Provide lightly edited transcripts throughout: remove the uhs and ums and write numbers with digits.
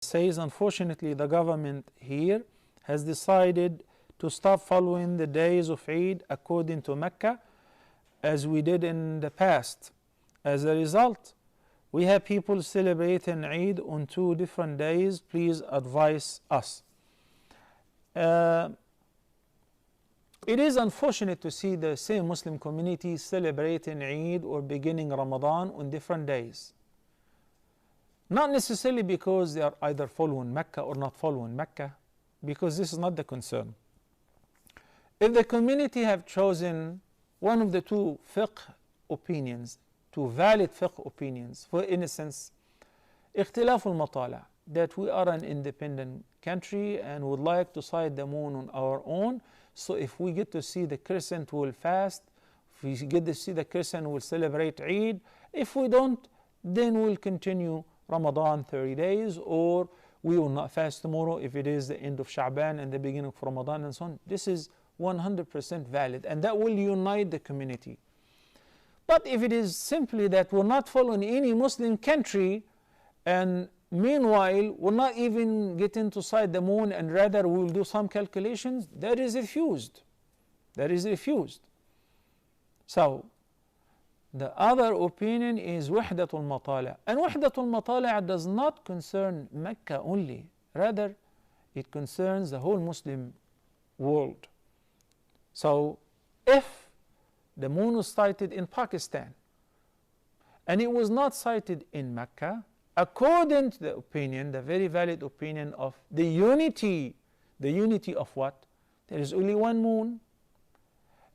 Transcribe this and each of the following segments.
says, unfortunately, the government here has decided to stop following the days of Eid according to Mecca as we did in the past. As a result, we have people celebrating Eid on 2 different days. Please advise us. It is unfortunate to see the same Muslim community celebrating Eid or beginning Ramadan on different days. Not necessarily because they are either following Mecca or not following Mecca, because this is not the concern. If the community have chosen one of the 2 fiqh opinions, 2 valid fiqh opinions, for instance, اختلاف المطالع, that we are an independent country and would like to sight the moon on our own, so if we get to see the crescent, we'll fast. If we get to see the crescent, we'll celebrate Eid. If we don't, then we'll continue Ramadan 30 days, or we will not fast tomorrow if it is the end of Sha'ban and the beginning of Ramadan and so on. This is 100% valid, and that will unite the community. But if it is simply that we're not following any Muslim country, and meanwhile we're not even getting to sight the moon, and rather we'll do some calculations, that is refused. That is refused. So the other opinion is Wahdatul Matala'. And Wahdatul Matala' does not concern Mecca only. Rather, it concerns the whole Muslim world. So if the moon was sighted in Pakistan and it was not sighted in Mecca, according to the opinion, the very valid opinion of the unity of what? There is only one moon.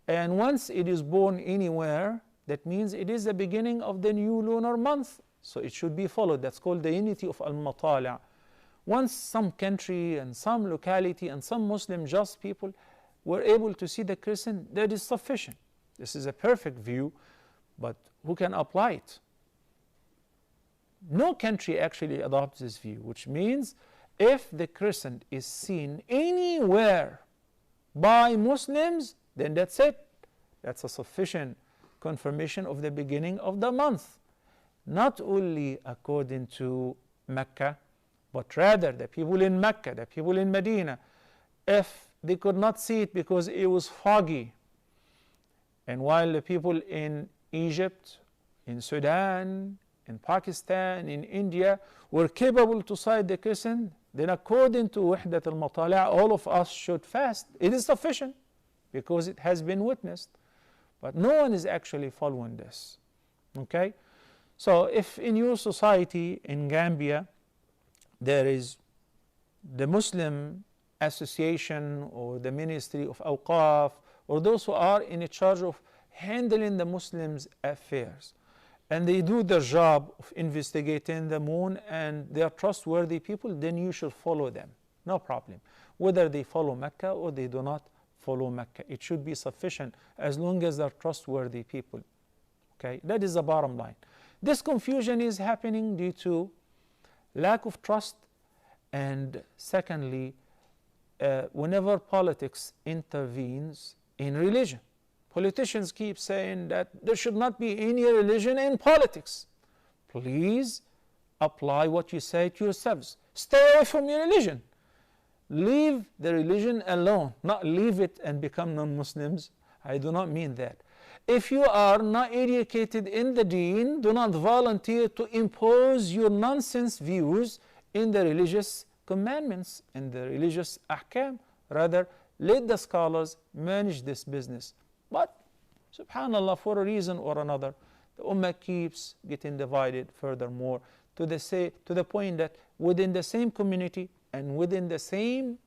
And once it is born anywhere, that means it is the beginning of the new lunar month. So it should be followed. That's called the unity of al-matala'. Once some country and some locality and some Muslim just people were able to see the crescent, that is sufficient. This is a perfect view, but who can apply it? No country actually adopts this view, which means if the crescent is seen anywhere by Muslims, then that's it. That's a sufficient confirmation of the beginning of the month. Not only according to Mecca, but rather the people in Mecca, the people in Medina, if they could not see it because it was foggy, and while the people in Egypt, in Sudan, in Pakistan, in India were capable to sight the crescent, then according to Wahdat al-Matala', all of us should fast. It is sufficient because it has been witnessed. But no one is actually following this. Okay? So if in your society in Gambia there is the Muslim Association or the Ministry of Awqaf or those who are in charge of handling the Muslims' affairs, and they do their job of investigating the moon and they are trustworthy people, then you should follow them. No problem. Whether they follow Mecca or they do not follow Mecca, it should be sufficient as long as they're trustworthy people. Okay, that is the bottom line. This confusion is happening due to lack of trust, and secondly, whenever politics intervenes in religion, politicians keep saying that there should not be any religion in politics. Please apply what you say to yourselves. Stay away from your religion. Leave the religion alone, not leave it and become non-Muslims. I do not mean that. If you are not educated in the deen, do not volunteer to impose your nonsense views in the religious commandments, in the religious ahkam. Rather, let the scholars manage this business. But, subhanallah, for a reason or another, the ummah keeps getting divided furthermore to the point that within the same community and within the same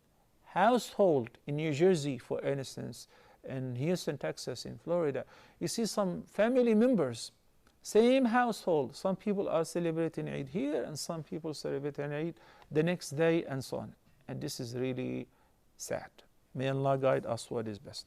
household in New Jersey, for instance, in Houston, Texas, in Florida, you see some family members, same household, some people are celebrating Eid here and some people celebrating Eid the next day and so on. And this is really sad. May Allah guide us what is best.